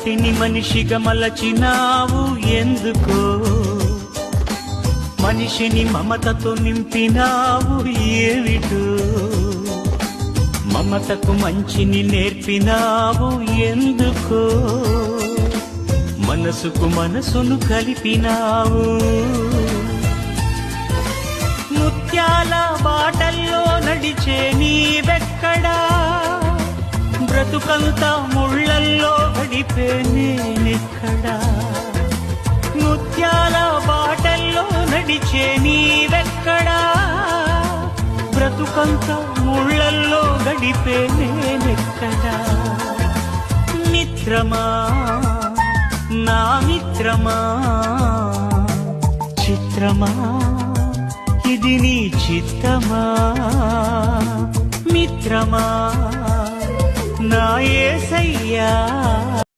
మట్టిని మనిషిగా మలచినావు ఎందుకో, మనిషిని మమతతో నింపినావు ఏమిటో, మమతకు మంచిని నేర్పినావు ఎందుకో, మనసుకు మనసును కలిపినావు. ముత్యాల బాటల్లో నడిచే నీవెక్కడా, బ్రతుకంతా ముళ్ళల్లో గడిపే నేనెక్కడా. ముత్యాల బాటల్లో నడిచే నీవెక్కడా, బ్రతుకంతా ముళ్ళల్లో గడిపే నేనెక్కడా. మిత్రమా నా మిత్రమా, చిత్రమా ఇది నీ చిత్తమా. మిత్రమా నా యేసయ్యా.